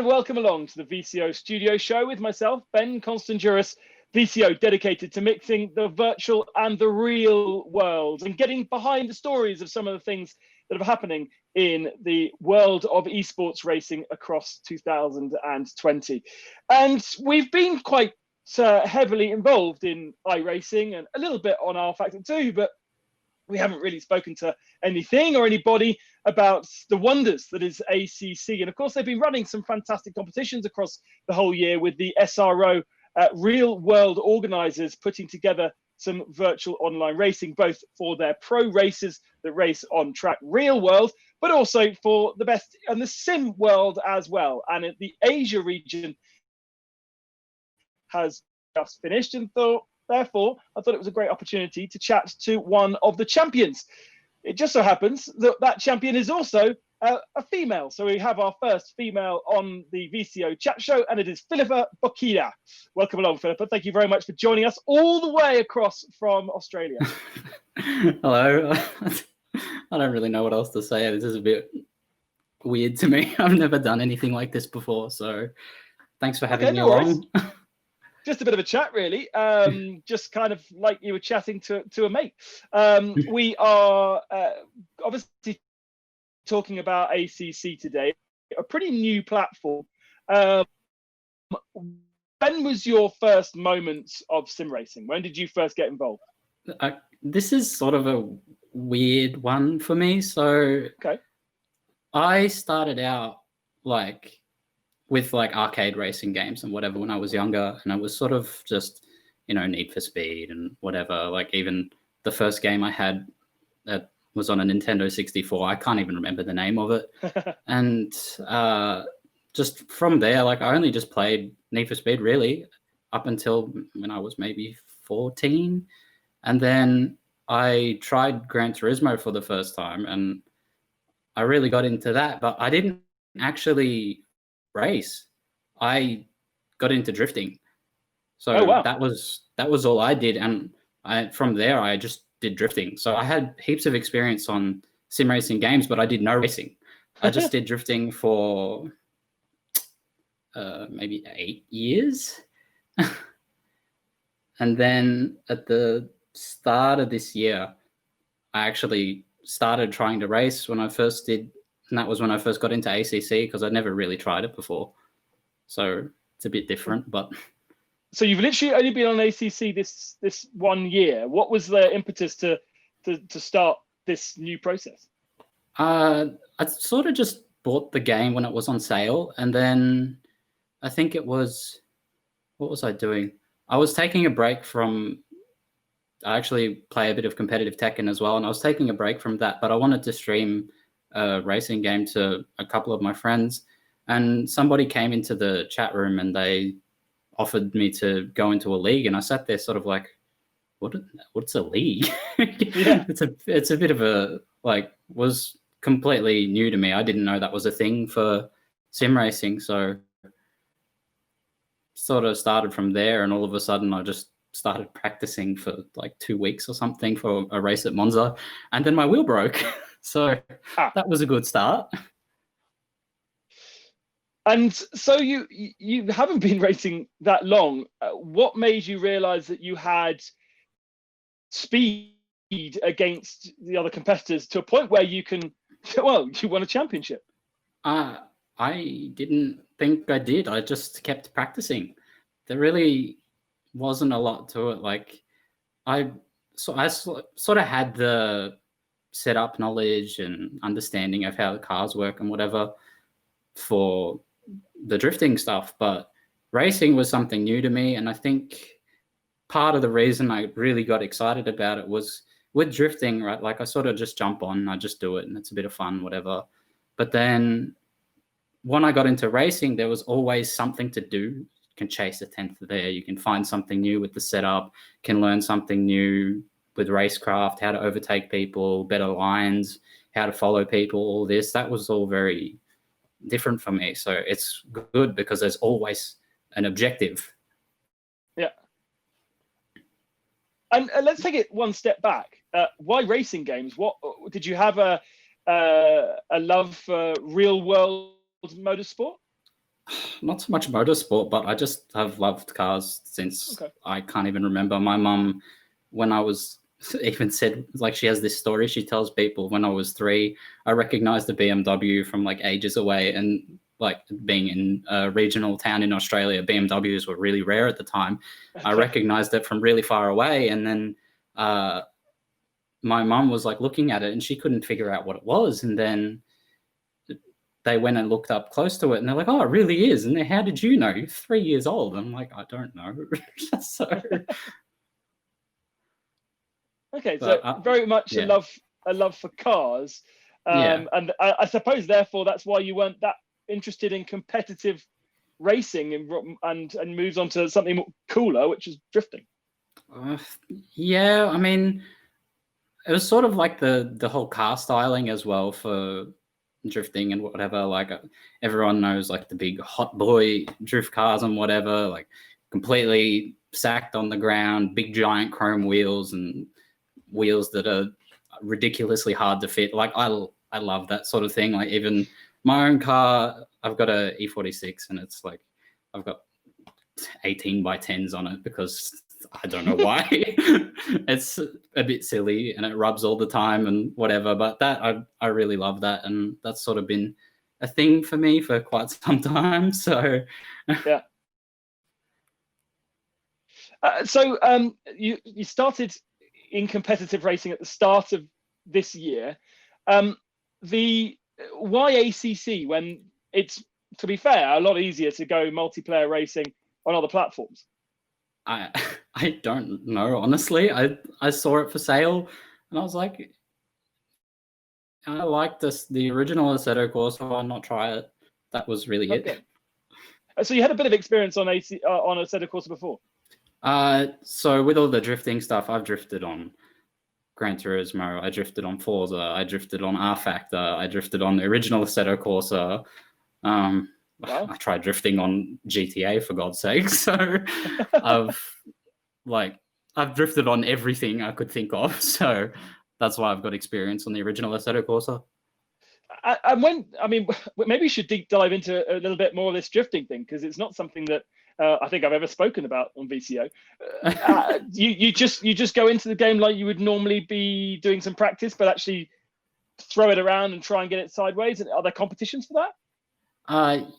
And welcome along to the VCO Studio show with myself, Ben Constanduris, VCO dedicated to mixing the virtual and the real world and getting behind the stories of some of the things that are happening in the world of esports racing across 2020. And we've been quite heavily involved in iRacing and a little bit on R Factor 2, but we haven't really spoken to anything or anybody about the wonders that is ACC. And of course, they've been running some fantastic competitions across the whole year with the SRO real world organizers putting together some virtual online racing, both for their pro racers that race on track real world, but also for the best and the sim world as well. And the Asia region has just finished, and therefore, I thought it was a great opportunity to chat to one of the champions. It just so happens that that champion is also a female. So we have our first female on the VCO chat show, and it is Philippa Boquida. Welcome along, Philippa. Thank you very much for joining us all the way across from Australia. Hello. I don't really know what else to say. This is a bit weird to me. I've never done anything like this before. So thanks for having me along. Just a bit of a chat, really. Just kind of like you were chatting to a mate. We are obviously talking about ACC today, a pretty new platform. When was your first moments of sim racing? When did you first get involved? This is sort of a weird one for me. So I started out with arcade racing games and whatever when I was younger, and I was sort of just, Need for Speed and whatever. Like even the first game I had that was on a Nintendo 64, I can't even remember the name of it. And just from there, I only just played Need for Speed really up until when I was maybe 14. And then I tried Gran Turismo for the first time and I really got into that, but I didn't actually race. I got into drifting. So that was all I did, and from there I just did drifting. So I had heaps of experience on sim racing games, but I did no racing. I just did drifting for maybe 8 years. And then at the start of this year, I actually started trying to race when I first did. And that was when I first got into ACC, because I'd never really tried it before. So it's a bit different, but. So you've literally only been on ACC this 1 year. What was the impetus to start this new process? I sort of just bought the game when it was on sale. And then I think it was, what was I doing? I was taking a break from, I actually play a bit of competitive Tekken as well. And I was taking a break from that, but I wanted to stream a racing game to a couple of my friends, and somebody came into the chat room and they offered me to go into a league, and I sat there sort of like, what's a league? Yeah. It's a bit of a, was completely new to me. I didn't know that was a thing for sim racing. So sort of started from there, and all of a sudden I just started practicing for 2 weeks or something for a race at Monza, and then my wheel broke. So that was a good start. And so you haven't been racing that long. What made you realize that you had speed against the other competitors to a point where you won a championship? I didn't think I did. I just kept practicing. There really wasn't a lot to it. I sort of had the setup knowledge and understanding of how the cars work and whatever for the drifting stuff, but racing was something new to me. And I think part of the reason I really got excited about it was with drifting, right? I sort of just jump on, I just do it, and it's a bit of fun, whatever. But then when I got into racing, there was always something to do. You can chase a 10th there, you can find something new with the setup, can learn something new with racecraft, how to overtake people, better lines, how to follow people, all this. That was all very different for me. So it's good because there's always an objective. Yeah. And let's take it one step back. Why racing games? What did you have a love for real world motorsport? Not so much motorsport, but I just have loved cars since I can't even remember. My mum, when I was even said, like, she has this story she tells people, when I was 3, I recognized the BMW from like ages away, and like being in a regional town in Australia, BMWs were really rare at the time. I recognized it from really far away, and then my mum was like looking at it and she couldn't figure out what it was, and then they went and looked up close to it, and they're like, "Oh, it really is." And how did you know? You're 3 years old. I'm like, I don't know. So, okay, but, so very much a love for cars, and I suppose therefore that's why you weren't that interested in competitive racing and moves on to something more cooler, which is drifting. Yeah, I mean, it was sort of like the whole car styling as well for drifting and whatever. Like, everyone knows like the big hot boy drift cars and whatever, like completely sacked on the ground, big giant chrome wheels and wheels that are ridiculously hard to fit. Like, I love that sort of thing. Like, even my own car, I've got a E46, and it's like I've got 18 by 10s on it because I don't know why. It's a bit silly and it rubs all the time and whatever, but that I really love that, and that's sort of been a thing for me for quite some time. So yeah. So you started in competitive racing at the start of this year. Why ACC when it's, to be fair, a lot easier to go multiplayer racing on other platforms? I don't know, honestly. I saw it for sale and I was like, I like the original Assetto Corsa, why not try it? That was really it. So you had a bit of experience on Assetto Corsa before? So with all the drifting stuff, I've drifted on Gran Turismo, I drifted on Forza, I drifted on R Factor, I drifted on the original Assetto Corsa. Wow. I tried drifting on GTA, for God's sake. So I've drifted on everything I could think of. So that's why I've got experience on the original Assetto Corsa. And maybe you should deep dive into a little bit more of this drifting thing, because it's not something that I think I've ever spoken about on VCO. You just go into the game like you would normally be doing some practice, but actually throw it around and try and get it sideways. And are there competitions for that?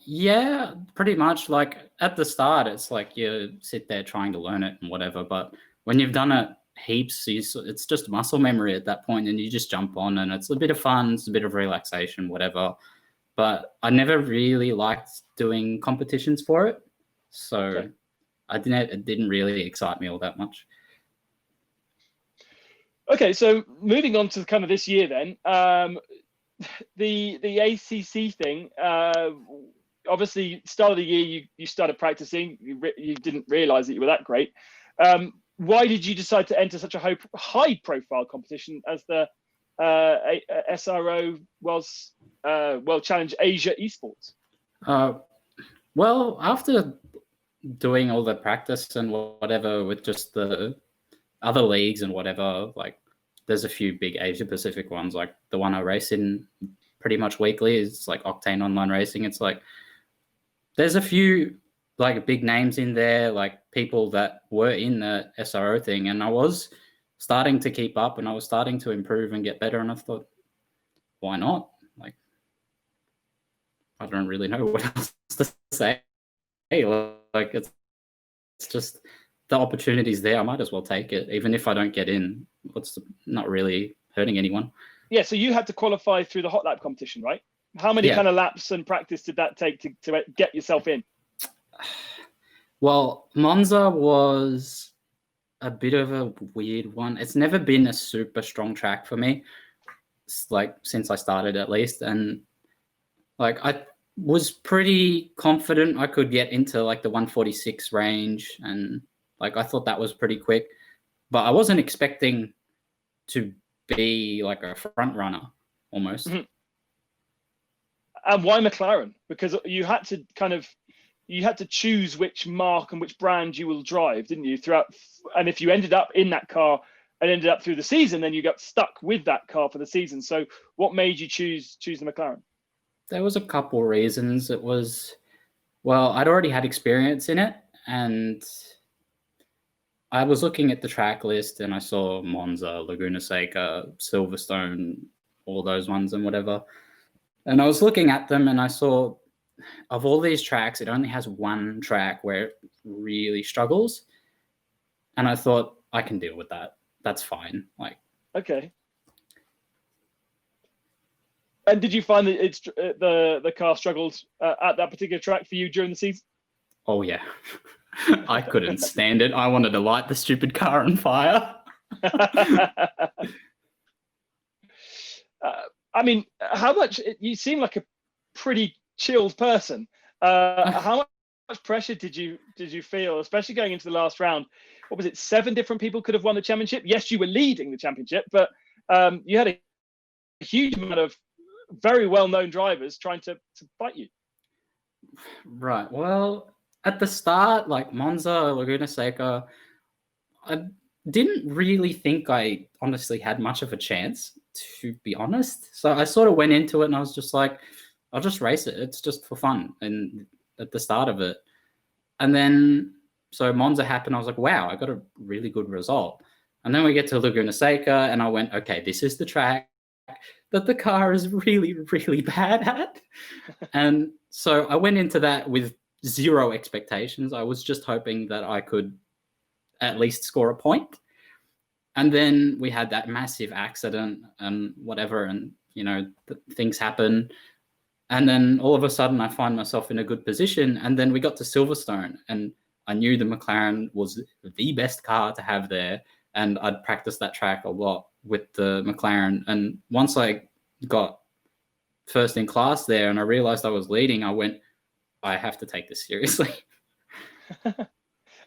Yeah, pretty much. Like, at the start, it's like you sit there trying to learn it and whatever. But when you've done it heaps, it's just muscle memory at that point, and you just jump on, and it's a bit of fun, it's a bit of relaxation, whatever. But I never really liked doing competitions for it, so it didn't really excite me all that much. Okay, so moving on to kind of this year then. The ACC thing, obviously start of the year you started practicing, you didn't realize that you were that great. Why did you decide to enter such a high profile competition as the SRO World Challenge Asia Esports? Well, after doing all the practice and whatever with just the other leagues and whatever, like, there's a few big Asia Pacific ones, like the one I race in pretty much weekly is like Octane Online Racing. It's like, there's a few like big names in there, like people that were in the SRO thing, and I was starting to keep up and I was starting to improve and get better, and I thought, why not? Like, I don't really know what else to say. Hey, like, it's just, the opportunity's there, I might as well take it, even if I don't get in. Not really hurting anyone. Yeah, so you had to qualify through the hot lap competition, right? How many kind of laps and practice did that take to get yourself in? Well, Monza was a bit of a weird one. It's never been a super strong track for me, like, since I started at least. And like, I was pretty confident I could get into like the 146 range, and like, I thought that was pretty quick, but I wasn't expecting to be like a front runner almost. Mm-hmm. And why McLaren? Because you had to choose which mark and which brand you will drive, didn't you? Throughout, and if you ended up in that car and ended up through the season, then you got stuck with that car for the season. So what made you choose the McLaren? There was a couple reasons. It was Well, I'd already had experience in it, and I was looking at the track list, and I saw Monza, Laguna Seca, Silverstone, all those ones and whatever. And I was looking at them, and I saw, of all these tracks, it only has one track where it really struggles. And I thought, I can deal with that. That's fine. Like, okay. And did you find that it's the car struggled at that particular track for you during the season? Oh yeah, I couldn't stand it. I wanted to light the stupid car on fire. I mean, how much? You seem like a pretty chilled person. How much pressure did you feel, especially going into the last round? What was it? 7 different people could have won the championship. Yes, you were leading the championship, but you had a huge amount of very well-known drivers trying to fight you. Right. Well, at the start, like Monza, Laguna Seca, I didn't really think I honestly had much of a chance, to be honest. So I sort of went into it and I was just like, I'll just race it. It's just for fun. And at the start of it. And then, so Monza happened. I was like, wow, I got a really good result. And then we get to Laguna Seca and I went, okay, this is the track that the car is really, really bad at. And so I went into that with 0 expectations. I was just hoping that I could at least score a point. And then we had that massive accident and whatever, and, you know, things happen. And then all of a sudden I find myself in a good position. And then we got to Silverstone and I knew the McLaren was the best car to have there. And I'd practiced that track a lot with the McLaren. And once I got first in class there and I realized I was leading, I went, I have to take this seriously.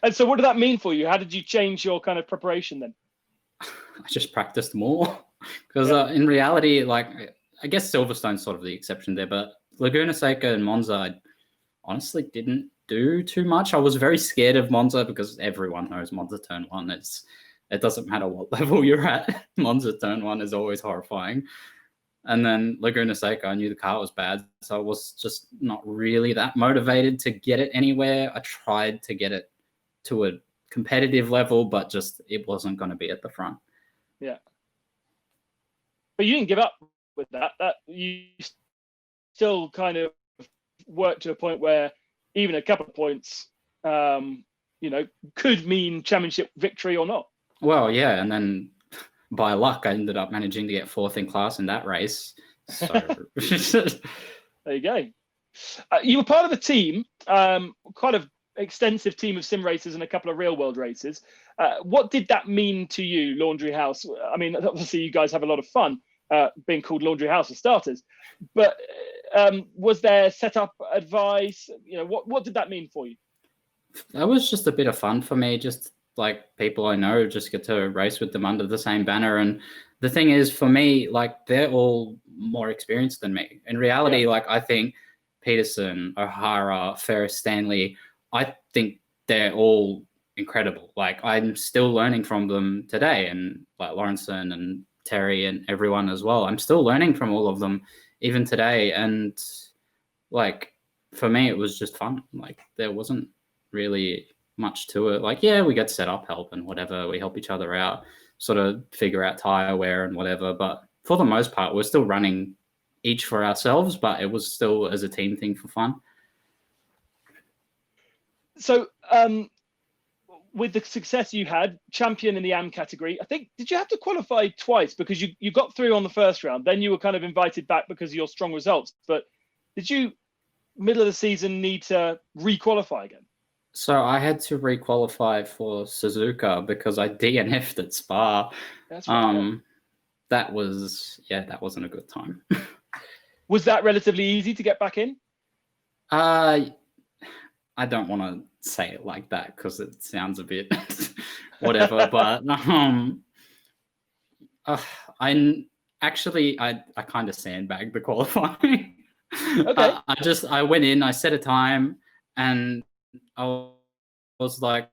And so what did that mean for you? How did you change your kind of preparation then? I just practiced more because in reality, like, I guess Silverstone's sort of the exception there, but Laguna Seca and Monza, I honestly didn't do too much. I was very scared of Monza because everyone knows Monza Turn 1. It doesn't matter what level you're at. Monza Turn 1 is always horrifying. And then Laguna Seca, I knew the car was bad, so I was just not really that motivated to get it anywhere. I tried to get it to a competitive level, but just it wasn't going to be at the front. Yeah. But you didn't give up with that. That you still kind of worked to a point where even a couple of points, you know, could mean championship victory or not. Well, yeah, and then by luck, I ended up managing to get 4th in class in that race. So there you go. You were part of a team, quite an extensive team of sim racers and a couple of real world races. What did that mean to you, Laundry House? I mean, obviously you guys have a lot of fun being called Laundry House for starters, but was there setup advice? You know, what did that mean for you? That was just a bit of fun for me. Just like people I know, just get to race with them under the same banner. And the thing is, for me, like, they're all more experienced than me. In reality, like, I think Peterson, O'Hara, Ferris, Stanley, I think they're all incredible. Like, I'm still learning from them today, and like Lawrenson and Terry and everyone as well. I'm still learning from all of them even today. And like, for me, it was just fun. Like, there wasn't really much to it. Like, yeah, we get set up help and whatever. We help each other out, sort of figure out tire wear and whatever. But for the most part, we're still running each for ourselves, but it was still as a team thing for fun. So with the success you had, champion in the AM category, I think, did you have to qualify twice? Because you got through on the first round, then you were kind of invited back because of your strong results. But did you, middle of the season, need to re-qualify again? So I had to re-qualify for Suzuka because I DNF'd at Spa. That's right. That wasn't a good time. Was that relatively easy to get back in? I don't want to say it like that because it sounds a bit whatever, but I kind of sandbagged the qualifying. Okay. I went in, I set a time, and I was like,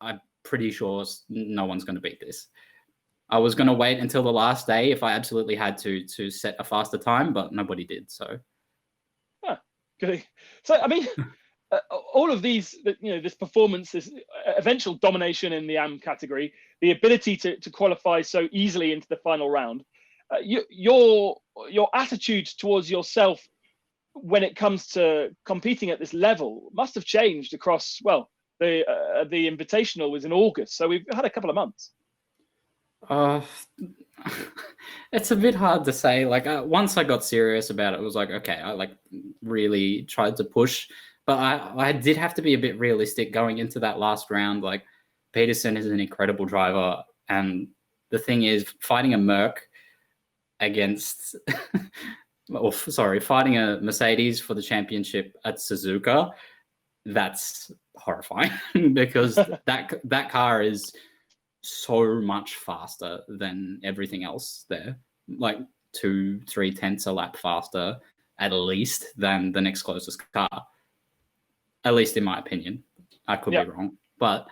I'm pretty sure no one's going to beat this. I was going to wait until the last day if I absolutely had to set a faster time, but nobody did. So, So, I mean, all of these, this performance, this eventual domination in the AM category, the ability to qualify so easily into the final round, your attitude towards yourself when it comes to competing at this level must have changed across, well, the Invitational was in August, so we've had a couple of months. It's a bit hard to say. Like once I got serious about it, it was like, okay, I like really tried to push, but I did have to be a bit realistic going into that last round. Like Peterson is an incredible driver, and the thing is, fighting a Merc against, fighting a Mercedes for the championship at Suzuka, that's horrifying because that car is so much faster than everything else there, like 2-3 tenths a lap faster at least than the next closest car, at least in my opinion. I could be wrong, but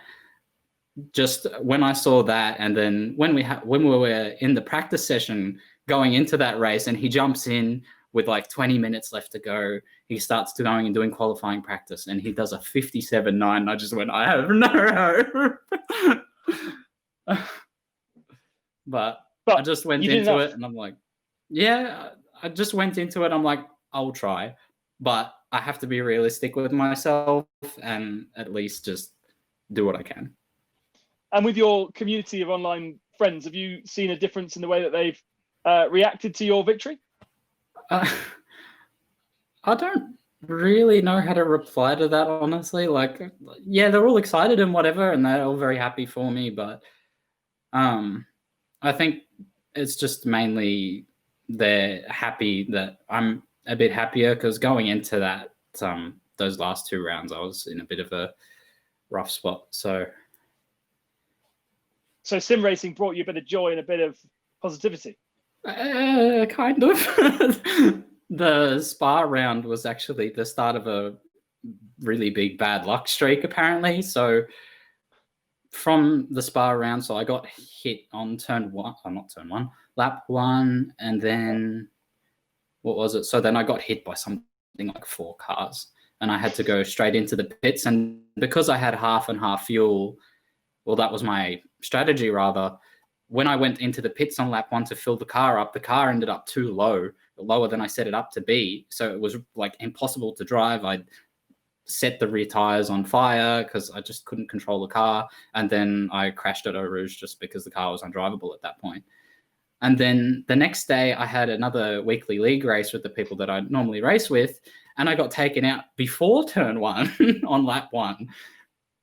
just when I saw that, and then when we were in the practice session going into that race, and he jumps in with like 20 minutes left to go, he starts going and doing qualifying practice, and he does a 57.9. I just went, I have no hope. But I just went into it, and I'm like, I just went into it. I'm like, I'll try, but I have to be realistic with myself and at least just do what I can. And with your community of online friends, have you seen a difference in the way that they've reacted to your victory? I don't really know how to reply to that, honestly. Like, yeah, they're all excited and whatever, and they're all very happy for me, but I think it's just mainly they're happy that I'm a bit happier, because going into that those last 2 rounds, I was in a bit of a rough spot. So sim racing brought you a bit of joy and a bit of positivity. Kind of. The Spa round was actually the start of a really big bad luck streak, apparently. So from the Spa round, so I got hit on lap 1, and then what was it? So then I got hit by something like 4 cars, and I had to go straight into the pits. And because I had half and half fuel, well, that was my strategy rather. When I went into the pits on lap 1 to fill the car up, the car ended up too lower than I set it up to be. So it was like impossible to drive. I set the rear tires on fire because I just couldn't control the car. And then I crashed at Eau Rouge just because the car was undrivable at that point. And then the next day I had another weekly league race with the people that I normally race with, and I got taken out before turn 1 on lap 1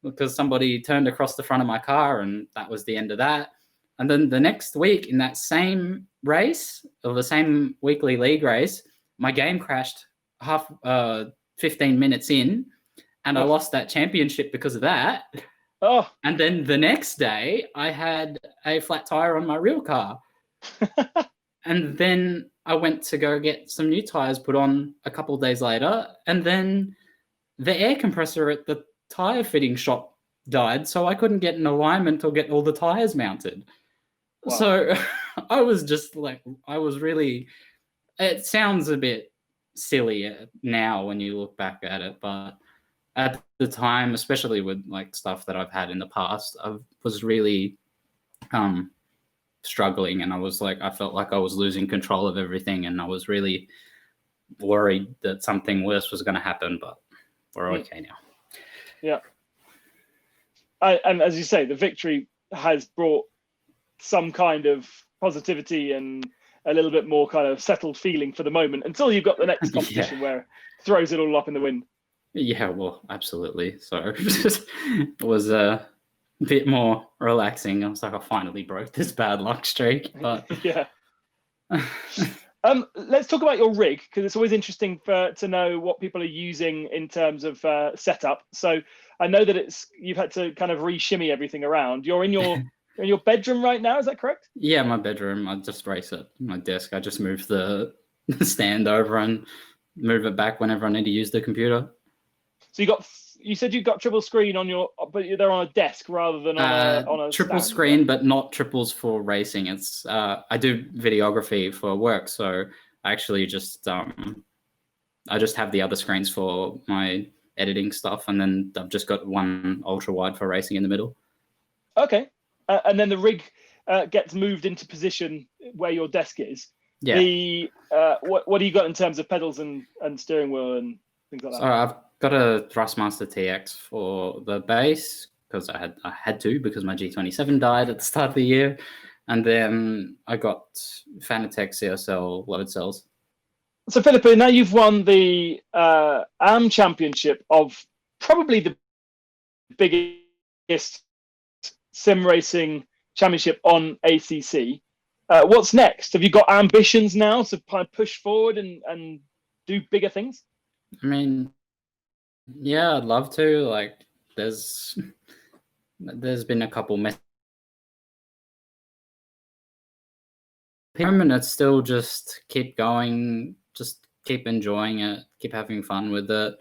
because somebody turned across the front of my car, and that was the end of that. And then the next week in that same race, or the same weekly league race, my game crashed 15 minutes in, and I lost that championship because of that. Oh. And then the next day I had a flat tire on my real car. And then I went to go get some new tires put on a couple of days later, and then the air compressor at the tire fitting shop died, so I couldn't get an alignment or get all the tires mounted. Wow. So I was just like, it sounds a bit silly now when you look back at it, but at the time, especially with like stuff that I've had in the past, I was really struggling, and I felt like I was losing control of everything, and I was really worried that something worse was going to happen, but we're okay now. Yeah. And as you say, the victory has brought some kind of positivity and a little bit more kind of settled feeling for the moment, until you've got the next competition where it throws it all up in the wind. Yeah, well, absolutely. So it was a bit more relaxing. I was like, I finally broke this bad luck streak. But yeah. Let's talk about your rig, because it's always interesting to know what people are using in terms of setup. So I know that you've had to kind of re-shimmy everything around. You're in your bedroom right now, is that correct? Yeah, my bedroom. I just race at my desk. I just move the stand over and move it back whenever I need to use the computer. So you said you got triple screen but they're on a desk rather than on a triple stand, screen, but not triples for racing. It's I do videography for work, so I actually just I just have the other screens for my editing stuff, and then I've just got one ultra wide for racing in the middle. Okay, and then the rig gets moved into position where your desk is. Yeah. The what do you got in terms of pedals and steering wheel and things like that? So I've got a Thrustmaster TX for the base because I had to because my G27 died at the start of the year, and then I got Fanatec CSL load cells. So Philippa, now you've won the AM Championship of probably the biggest sim racing championship on ACC. What's next? Have you got ambitions now to kind of push forward and do bigger things? I mean, yeah, I'd love to. Like, there's been a couple messages. And it's still just keep going, just keep enjoying it, keep having fun with it.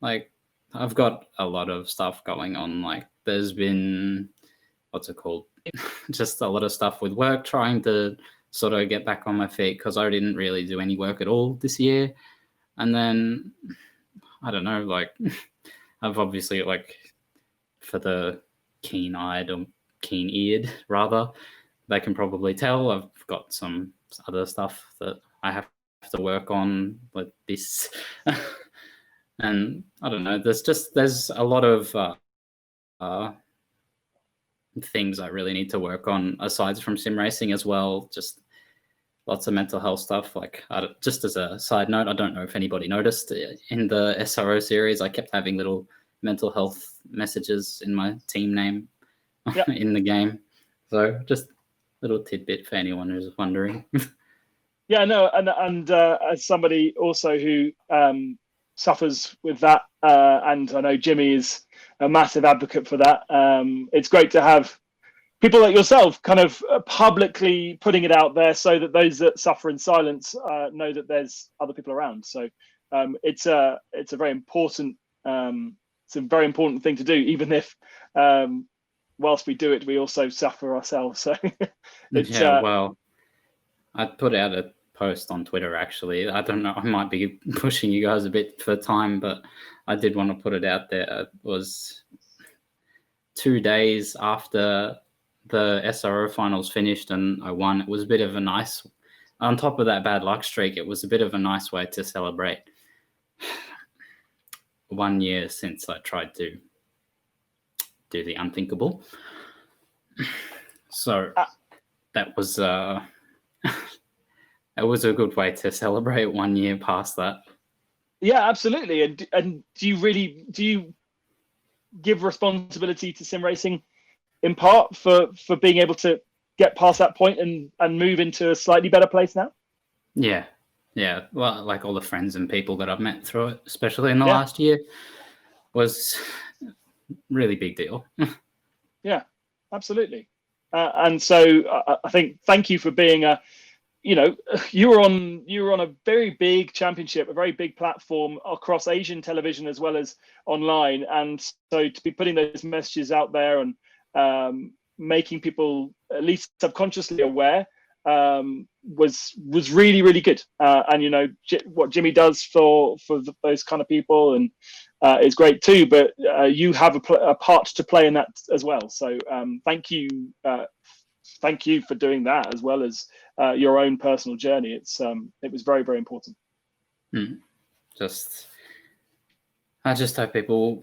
Like, I've got a lot of stuff going on. Like, there's been, what's it called? Just a lot of stuff with work, trying to sort of get back on my feet because I didn't really do any work at all this year. And then, I don't know, like, I've obviously, like, for the keen-eyed or keen-eared, rather, they can probably tell I've got some other stuff that I have to work on with this. And I don't know, there's a lot of things I really need to work on aside from sim racing as well. Just lots of mental health stuff. Like, just as a side note, I don't know if anybody noticed in the SRO series, I kept having little mental health messages in my team name in the game. So just little tidbit for anyone who's wondering. Yeah, no, and as somebody also who suffers with that, and I know Jimmy is a massive advocate for that. It's great to have people like yourself kind of publicly putting it out there so that those that suffer in silence know that there's other people around. So it's a very important thing to do, even if whilst we do it, we also suffer ourselves. So it's well, I put out a post on Twitter, actually. I don't know, I might be pushing you guys a bit for time, but I did want to put it out there. It was 2 days after the SRO finals finished and I won. It was a bit of a nice, on top of that bad luck streak, it was a bit of a nice way to celebrate 1 year since I tried to do the unthinkable. So that was it was a good way to celebrate 1 year past that. Yeah, absolutely. And do you give responsibility to sim racing in part for being able to get past that point and move into a slightly better place now? Yeah. Well, like all the friends and people that I've met through it, especially in the last year, was really big deal. Yeah, absolutely. And so I think thank you for being you were on a very big championship, a very big platform across Asian television as well as online. And so to be putting those messages out there and making people at least subconsciously aware was really, really good. And what Jimmy does for those kind of people and is great too. But you have a part to play in that as well. So thank you for doing that as well as your own personal journey. It was very, very important. I just hope people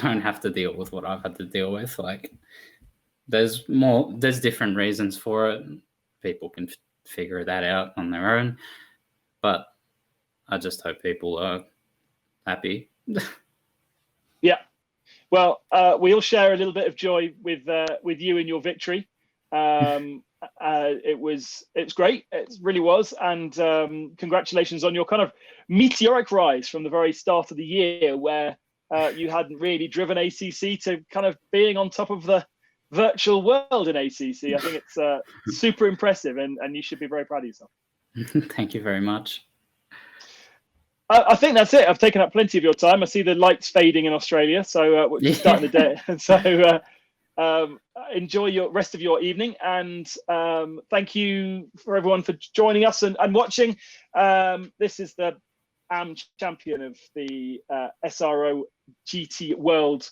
don't have to deal with what I've had to deal with. Like, there's different reasons for it. People can figure that out on their own, but I just hope people are happy. Yeah. Well, we all share a little bit of joy with you and your victory. It's great. It really was. And congratulations on your kind of meteoric rise from the very start of the year where you hadn't really driven ACC to kind of being on top of the virtual world in ACC. I think it's super impressive and you should be very proud of yourself. Thank you very much. I think that's it. I've taken up plenty of your time. I see the lights fading in Australia, so we're starting the day. So enjoy your rest of your evening, and thank you for everyone for joining us and watching. This is the AM champion of the SRO GT World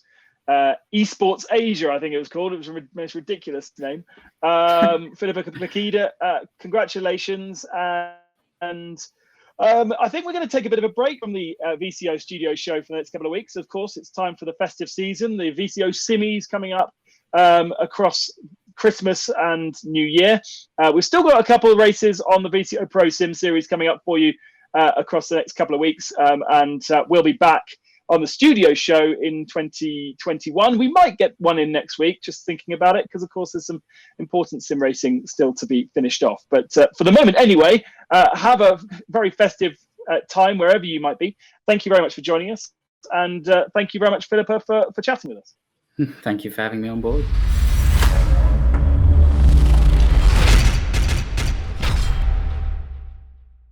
Esports Asia, I think it was called. It was the most ridiculous name. Philippa Boquida, congratulations. And I think we're going to take a bit of a break from the VCO Studio show for the next couple of weeks. Of course, it's time for the festive season. The VCO Simmies coming up across Christmas and New Year. We've still got a couple of races on the VCO Pro Sim Series coming up for you across the next couple of weeks. And we'll be back on the studio show in 2021. We might get one in next week, just thinking about it, because of course there's some important sim racing still to be finished off. But for the moment anyway, have a very festive time wherever you might be. Thank you very much for joining us. And thank you very much, Philippa, for chatting with us. Thank you for having me on board.